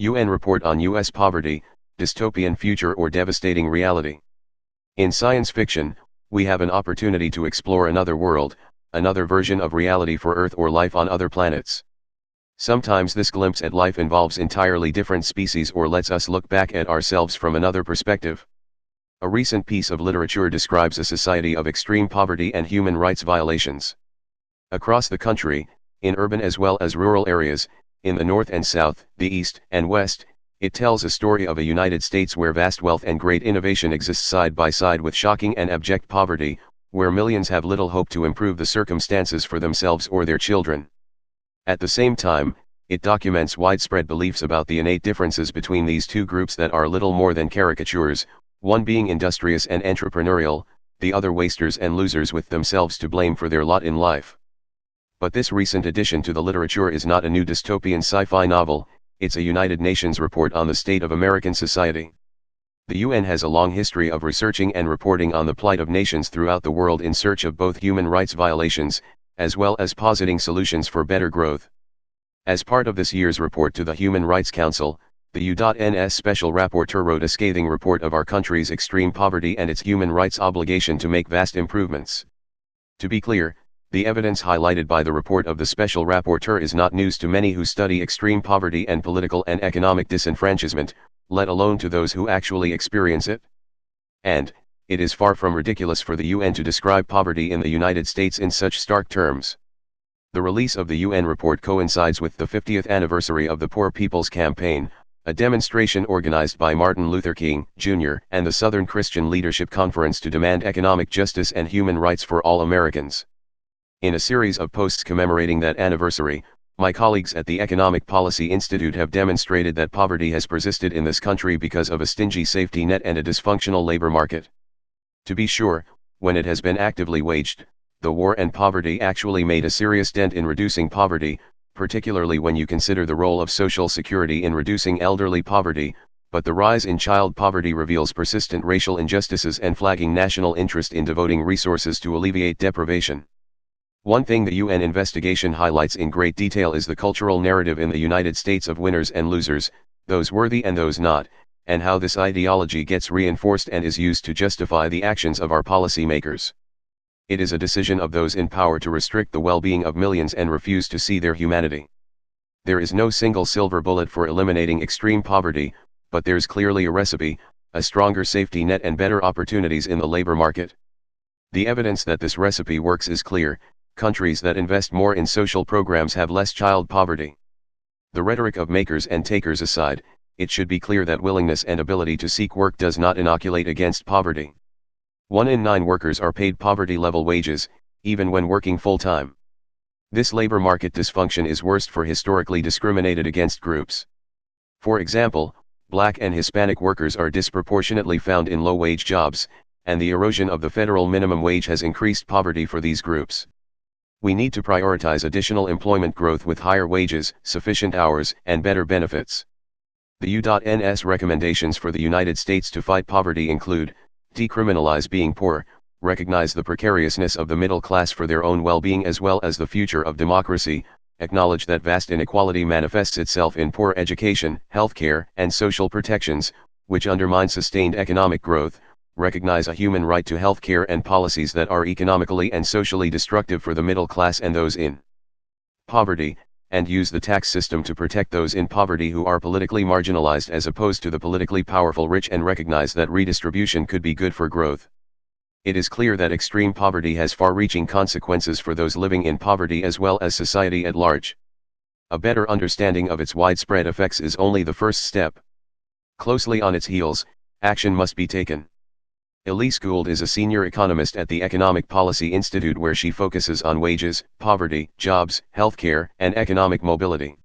UN report on U.S. poverty, dystopian future or devastating reality. In science fiction, we have an opportunity to explore another world, another version of reality for Earth or life on other planets. Sometimes this glimpse at life involves entirely different species or lets us look back at ourselves from another perspective. A recent piece of literature describes a society of extreme poverty and human rights violations. Across the country, in urban as well as rural areas, in the North and South, the East and West, it tells a story of a United States where vast wealth and great innovation exist side by side with shocking and abject poverty, where millions have little hope to improve the circumstances for themselves or their children. At the same time, it documents widespread beliefs about the innate differences between these two groups that are little more than caricatures, one being industrious and entrepreneurial, the other wasters and losers with themselves to blame for their lot in life. But this recent addition to the literature is not a new dystopian sci-fi novel, it's a United Nations report on the state of American society. The UN has a long history of researching and reporting on the plight of nations throughout the world in search of both human rights violations, as well as positing solutions for better growth. As part of this year's report to the Human Rights Council, the UN's Special Rapporteur wrote a scathing report of our country's extreme poverty and its human rights obligation to make vast improvements. To be clear, the evidence highlighted by the report of the Special Rapporteur is not news to many who study extreme poverty and political and economic disenfranchisement, let alone to those who actually experience it. And, it is far from ridiculous for the UN to describe poverty in the United States in such stark terms. The release of the UN report coincides with the 50th anniversary of the Poor People's Campaign, a demonstration organized by Martin Luther King, Jr. and the Southern Christian Leadership Conference to demand economic justice and human rights for all Americans. In a series of posts commemorating that anniversary, my colleagues at the Economic Policy Institute have demonstrated that poverty has persisted in this country because of a stingy safety net and a dysfunctional labor market. To be sure, when it has been actively waged, the war and poverty actually made a serious dent in reducing poverty, particularly when you consider the role of Social Security in reducing elderly poverty, but the rise in child poverty reveals persistent racial injustices and flagging national interest in devoting resources to alleviate deprivation. One thing the UN investigation highlights in great detail is the cultural narrative in the United States of winners and losers, those worthy and those not, and how this ideology gets reinforced and is used to justify the actions of our policymakers. It is a decision of those in power to restrict the well-being of millions and refuse to see their humanity. There is no single silver bullet for eliminating extreme poverty, but there's clearly a recipe, a stronger safety net and better opportunities in the labor market. The evidence that this recipe works is clear. Countries that invest more in social programs have less child poverty. The rhetoric of makers and takers aside, it should be clear that willingness and ability to seek work does not inoculate against poverty. 1 in 9 workers are paid poverty-level wages, even when working full-time. This labor market dysfunction is worst for historically discriminated against groups. For example, Black and Hispanic workers are disproportionately found in low-wage jobs, and the erosion of the federal minimum wage has increased poverty for these groups. We need to prioritize additional employment growth with higher wages, sufficient hours, and better benefits. The UN's recommendations for the United States to fight poverty include: decriminalize being poor, recognize the precariousness of the middle class for their own well-being as well as the future of democracy, acknowledge that vast inequality manifests itself in poor education, healthcare, and social protections, which undermine sustained economic growth, recognize a human right to health care and policies that are economically and socially destructive for the middle class and those in poverty, and use the tax system to protect those in poverty who are politically marginalized as opposed to the politically powerful rich, and recognize that redistribution could be good for growth. It is clear that extreme poverty has far-reaching consequences for those living in poverty as well as society at large. A better understanding of its widespread effects is only the first step. Closely on its heels, action must be taken. Elise Gould is a senior economist at the Economic Policy Institute where she focuses on wages, poverty, jobs, healthcare, and economic mobility.